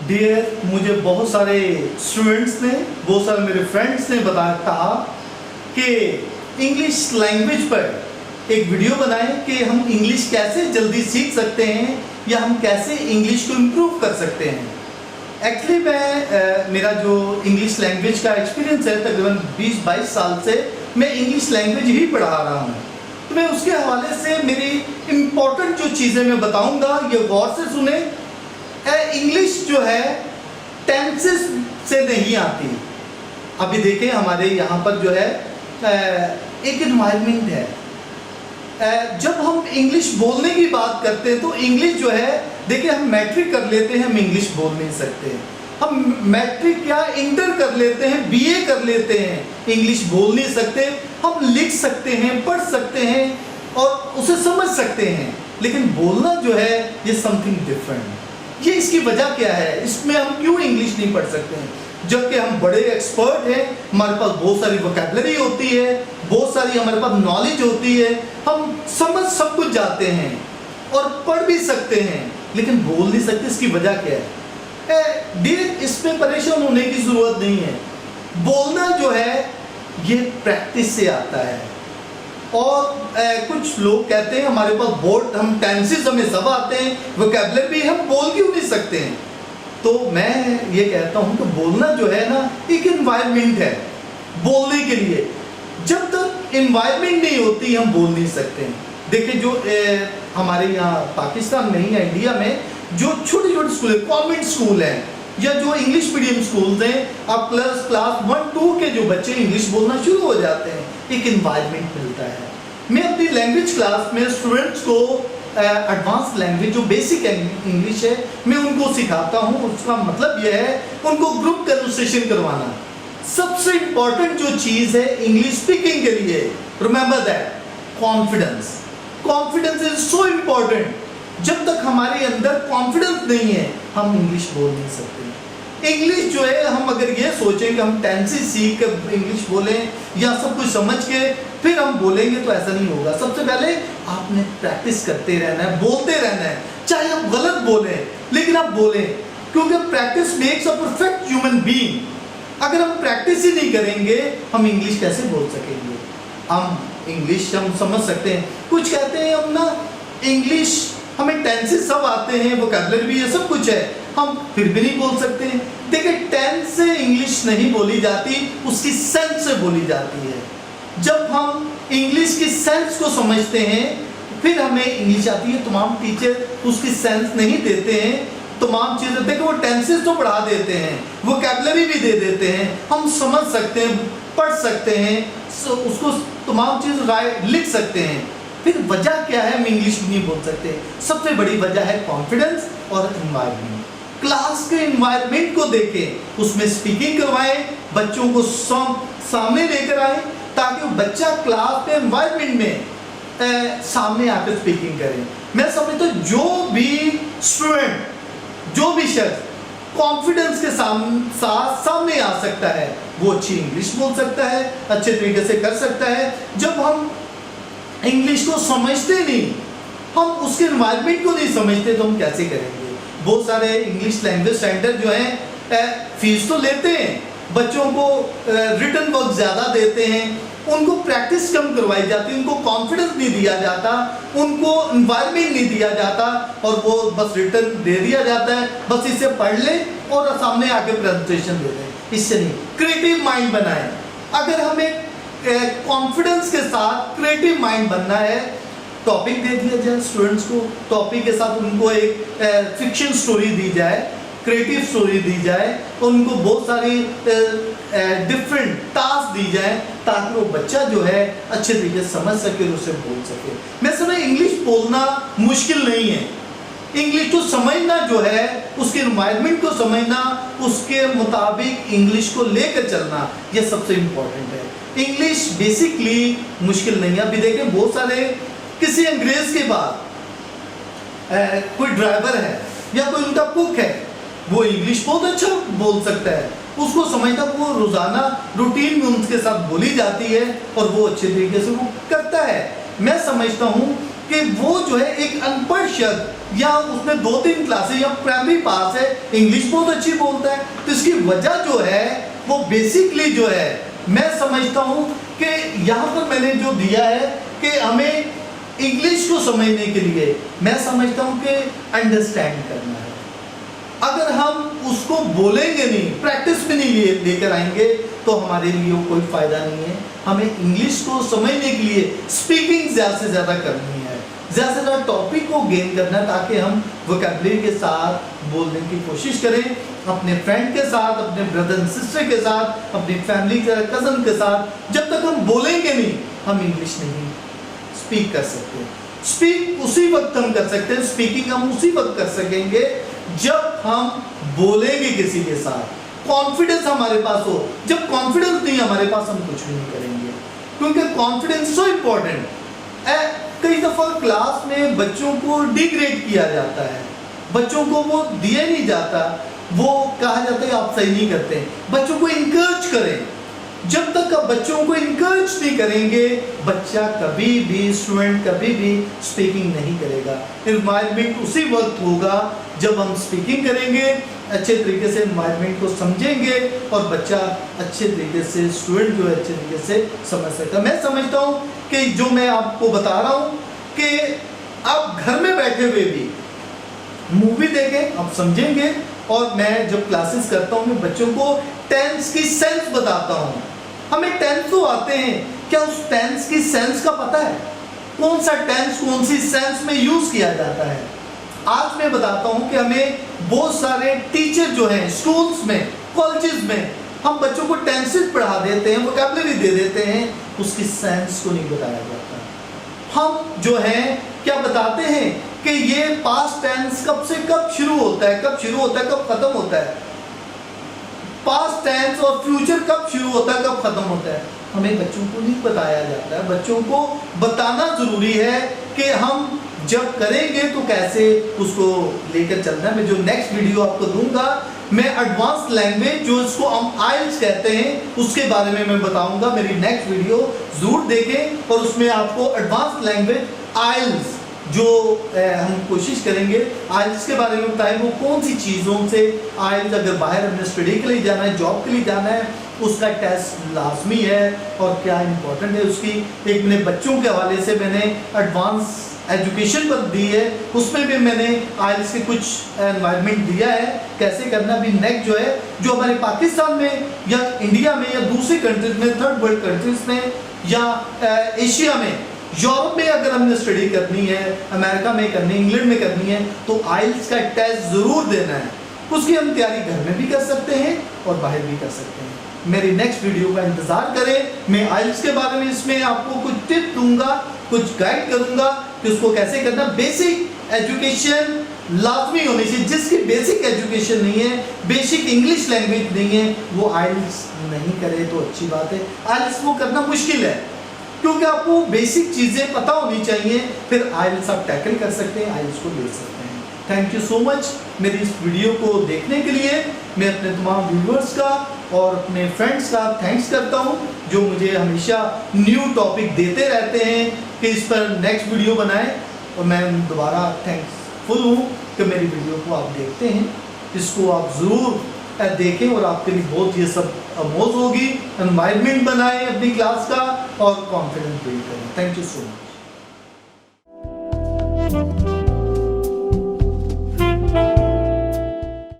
Dear, मुझे बहुत सारे स्टूडेंट्स ने, बहुत सारे मेरे फ्रेंड्स ने बताया कहा कि इंग्लिश लैंग्वेज पर एक वीडियो बनाएं कि हम इंग्लिश कैसे जल्दी सीख सकते हैं या हम कैसे इंग्लिश को इम्प्रूव कर सकते हैं। एक्चुअली मेरा जो इंग्लिश लैंग्वेज का एक्सपीरियंस है तकरीबन 20-22 साल से मैं इंग्लिश लैंग्वेज ही पढ़ा रहा हूँ, तो मैं उसके हवाले से मेरी इम्पोर्टेंट जो चीज़ें मैं बताऊँगा ये गौर से सुने। इंग्लिश जो है टेंसेस से नहीं आती। अभी देखें हमारे यहाँ पर जो है एक इन्वायरमेंट है। जब हम इंग्लिश बोलने की बात करते हैं तो इंग्लिश जो है, देखिए हम मैट्रिक कर लेते हैं, हम इंग्लिश बोल नहीं सकते। हम मैट्रिक या इंटर कर लेते हैं, बीए कर लेते हैं, इंग्लिश बोल नहीं सकते। हम लिख सकते हैं, पढ़ सकते हैं और उसे समझ सकते हैं, लेकिन बोलना जो है ये समथिंग डिफरेंट। ये इसकी वजह क्या है, इसमें हम क्यों इंग्लिश नहीं पढ़ सकते हैं? जबकि हम बड़े एक्सपर्ट हैं, हमारे पास बहुत सारी वोकैबुलरी होती है, बहुत सारी हमारे पास नॉलेज होती है, हम समझ सब कुछ जाते हैं और पढ़ भी सकते हैं, लेकिन बोल नहीं सकते। इसकी वजह क्या है? डियर, इसमें परेशान होने की ज़रूरत नहीं है। बोलना जो है ये प्रैक्टिस से आता है। और कुछ लोग कहते हैं हमारे पास बोर्ड, हम टेंसेस हमें सब आते हैं, वोकैबुलरी भी, हम बोल क्यों नहीं सकते हैं? तो मैं ये कहता हूँ कि बोलना जो है ना एक एनवायरनमेंट है बोलने के लिए। जब तक एनवायरनमेंट नहीं होती हम बोल नहीं सकते हैं। देखिए जो हमारे यहाँ पाकिस्तान में या इंडिया में जो छोटे छोटे स्कूल है, कॉन्वेंट स्कूल हैं या जो इंग्लिश मीडियम स्कूल्स हैं, अब क्लास 1-2 के जो बच्चे इंग्लिश बोलना शुरू हो जाते हैं, एक एनवायरनमेंट मिलता है। मैं अपनी लैंग्वेज क्लास में स्टूडेंट्स को एडवांस लैंग्वेज जो बेसिक इंग्लिश है मैं उनको सिखाता हूँ। उसका मतलब यह है उनको ग्रुप कन्वर्सेशन करवाना। सबसे इम्पॉर्टेंट जो चीज़ है इंग्लिश स्पीकिंग के लिए, remember that, confidence. Confidence is so important. जब तक हमारे अंदर कॉन्फिडेंस नहीं है हम इंग्लिश बोल नहीं सकते। इंग्लिश जो है, हम अगर ये सोचें कि हम टेंसेस सीख कर इंग्लिश बोलें या सब कुछ समझ के फिर हम बोलेंगे, तो ऐसा नहीं होगा। सबसे पहले आपने प्रैक्टिस करते रहना है, बोलते रहना है, चाहे आप गलत बोलें लेकिन आप बोलें, क्योंकि practice makes a perfect human being. अगर हम प्रैक्टिस ही नहीं करेंगे हम इंग्लिश कैसे बोल सकेंगे? हम इंग्लिश हम समझ सकते हैं, कुछ कहते हैं हम ना इंग्लिश हमें टेंसेस सब आते हैं, वोकैबुलरी भी है, सब कुछ है, हम फिर भी नहीं बोल सकते हैं। देखिए टेंस से इंग्लिश नहीं बोली जाती, उसकी सेंस से बोली जाती है। जब हम इंग्लिश की सेंस को समझते हैं फिर हमें इंग्लिश आती है। तमाम टीचर उसकी सेंस नहीं देते हैं, तमाम चीज़ें देखो वो टेंसेस तो पढ़ा देते हैं, वोकैबुलरी भी दे देते हैं, हम समझ सकते हैं, पढ़ सकते हैं, उसको तमाम चीज़ लिख सकते हैं। फिर वजह क्या है हम इंग्लिश नहीं बोल सकते? सबसे बड़ी वजह है कॉन्फिडेंस और एनवायरनमेंट। क्लास के एनवायरनमेंट को देखें, उसमें स्पीकिंग करवाएं, बच्चों को सामने लेकर आए ताकि वो बच्चा क्लास के एनवायरनमेंट में सामने आकर स्पीकिंग करें। मैं समझता हूँ जो भी स्टूडेंट, जो भी शख्स कॉन्फिडेंस के साथ सामने आ सकता है वो अच्छी इंग्लिश बोल सकता है, अच्छे तरीके से कर सकता है। जब हम इंग्लिश को समझते नहीं, हम उसके एनवायरनमेंट को नहीं समझते, तो हम कैसे करेंगे? बहुत सारे इंग्लिश लैंग्वेज सेंटर जो हैं फीस तो लेते हैं, बच्चों को रिटन वर्क ज़्यादा देते हैं, उनको प्रैक्टिस कम करवाई जाती है, उनको कॉन्फिडेंस नहीं दिया जाता, उनको एनवायरनमेंट नहीं दिया जाता और वो बस रिटन दे दिया जाता है, बस इसे पढ़ ले और सामने आके प्रेजेंटेशन दे दें। इससे नहीं, क्रिएटिव माइंड बनाएं। अगर हमें कॉन्फिडेंस के साथ क्रिएटिव माइंड बनना है, टॉपिक दे दिया जाए स्टूडेंट्स को, टॉपिक के साथ उनको एक फिक्शन स्टोरी दी जाए, क्रिएटिव स्टोरी दी जाए, उनको बहुत सारी डिफरेंट टास्क दी जाए ताकि वो बच्चा जो है अच्छे तरीके से समझ सके और उसे बोल सके। मैं समझ इंग्लिश बोलना मुश्किल नहीं है, इंग्लिश को समझना जो है, उसके एनवायरनमेंट को समझना, उसके मुताबिक इंग्लिश को लेकर चलना, ये सबसे इम्पोर्टेंट है। इंग्लिश बेसिकली मुश्किल नहीं है। अभी देखें बहुत सारे, किसी अंग्रेज के बाद कोई ड्राइवर है या कोई उनका कुक है, वो इंग्लिश बहुत अच्छा बोल सकता है, उसको समझना, वो रोज़ाना रूटीन में उनके साथ बोली जाती है और वो अच्छे तरीके से वो करता है। मैं समझता हूँ कि वो जो है एक अनपढ़ शख्स या उसने 2-3 क्लासेस या प्राइमरी पास है, इंग्लिश बहुत अच्छी बोलता है, तो इसकी वजह जो है वो बेसिकली जो है मैं समझता हूँ कि यहाँ पर मैंने जो दिया है कि हमें इंग्लिश को समझने के लिए मैं समझता हूँ कि अंडरस्टैंड करना है। अगर हम उसको बोलेंगे नहीं, प्रैक्टिस में नहीं लेकर आएंगे तो हमारे लिए कोई फायदा नहीं है। हमें इंग्लिश को समझने के लिए स्पीकिंग ज़्यादा से ज़्यादा करनी है, ज़्यादा से ज़्यादा टॉपिक को गेन करना है, ताकि हम वोकैबुलरी के साथ बोलने की कोशिश करें, अपने फ्रेंड के साथ, अपने ब्रदर एंड सिस्टर के साथ, अपनी फैमिली के कज़न के साथ। जब तक हम बोलेंगे नहीं हम इंग्लिश नहीं स्पीक कर सकते। स्पीक उसी वक्त हम कर सकते हैं, स्पीकिंग हम उसी वक्त कर सकेंगे जब हम बोलेंगे किसी के साथ, कॉन्फिडेंस हमारे पास हो। जब कॉन्फिडेंस नहीं हमारे पास हम कुछ भी नहीं करेंगे, क्योंकि कॉन्फिडेंस सो इम्पोर्टेंट है। कई दफ़ा क्लास में बच्चों को डिग्रेड किया जाता है, बच्चों को वो दिया नहीं जाता, वो कहा जाता है आप सही नहीं करते। बच्चों को इनकरेज करें। जब तक आप बच्चों को इनकरेज नहीं करेंगे, बच्चा कभी भी, स्टूडेंट कभी भी स्पीकिंग नहीं करेगा। एनवायरनमेंट उसी वक्त होगा जब हम स्पीकिंग करेंगे, अच्छे तरीके से एनवायरनमेंट को समझेंगे और बच्चा अच्छे तरीके से, स्टूडेंट जो है अच्छे तरीके से समझ सकता। मैं समझता हूँ कि जो मैं आपको बता रहा हूँ कि आप घर में बैठे हुए भी मूवी देखें, आप समझेंगे। और मैं जब क्लासेस करता हूँ मैं बच्चों को टेंस की सेंस बताता हूँ। हमें टेंस तो आते हैं, क्या उस टेंस की सेंस का पता है? कौन सा टेंस कौन सी सेंस में यूज किया जाता है? आज मैं बताता हूँ कि हमें बहुत सारे टीचर जो हैं स्कूल्स में, कॉलेजेस में, हम बच्चों को टेंसेस पढ़ा देते हैं, वोकैबुलरी दे देते हैं, उसकी सेंस को नहीं बताया जाता। हम जो है क्या बताते हैं कि ये पास्ट टेंस कब से कब शुरू होता है, कब शुरू होता है, कब खत्म होता है। पास्ट टेंस और फ्यूचर कब शुरू होता है, कब खत्म होता है, हमें बच्चों को नहीं बताया जाता है। बच्चों को बताना जरूरी है कि हम जब करेंगे तो कैसे उसको लेकर चलना है। मैं जो नेक्स्ट वीडियो आपको दूंगा, मैं एडवांस लैंग्वेज जो इसको हम आइल्स कहते हैं उसके बारे में मैं बताऊंगा। मेरी नेक्स्ट वीडियो जरूर देखें और उसमें आपको एडवांस लैंग्वेज आइल्स जो हम कोशिश करेंगे आइल्स के बारे में बताएं, वो कौन सी चीज़ों से आइल्स, अगर बाहर हमने स्टडी के लिए जाना है, जॉब के लिए जाना है, उसका टेस्ट लाजमी है और क्या इंपॉर्टेंट है उसकी। एक मैंने बच्चों के हवाले से मैंने एडवांस एजुकेशन पर दी है, उसमें भी मैंने आइल्स के कुछ एनवायरनमेंट दिया है कैसे करना। भी नेक्स्ट जो है जो हमारे पाकिस्तान में या इंडिया में या दूसरी कंट्रीज में, थर्ड वर्ल्ड कंट्रीज में या एशिया में, यूरोप में अगर हमने स्टडी करनी है, अमेरिका में करनी है, इंग्लैंड में करनी है, तो आइल्स का टेस्ट ज़रूर देना है। उसकी हम तैयारी घर में भी कर सकते हैं और बाहर भी कर सकते हैं। मेरी नेक्स्ट वीडियो का इंतज़ार करें। मैं आइल्स के बारे में इसमें आपको कुछ टिप दूंगा, कुछ गाइड करूंगा कि उसको कैसे करना। बेसिक एजुकेशन लाजमी होनी चाहिए। जिसकी बेसिक एजुकेशन नहीं है, बेसिक इंग्लिश लैंग्वेज नहीं है, वो आइल्स नहीं करे तो अच्छी बात है। आइल्स वो करना मुश्किल है क्योंकि आपको बेसिक चीज़ें पता होनी चाहिए, फिर आइल्स आप टैकल कर सकते हैं, आइल्स को ले सकते हैं। थैंक यू सो मच मेरी इस वीडियो को देखने के लिए। मैं अपने तमाम व्यूवर्स का और अपने फ्रेंड्स का थैंक्स करता हूं जो मुझे हमेशा न्यू टॉपिक देते रहते हैं कि इस पर नेक्स्ट वीडियो बनाएं, और मैं दोबारा थैंक्सफुल हूं कि मेरी वीडियो को आप देखते हैं। इसको आप ज़रूर देखें और आपके लिए बहुत ये सब मौज होगी। एनवायरनमेंट बनाएं अपनी क्लास का और कॉन्फिडेंस बिल्ड करें। Thank you so much.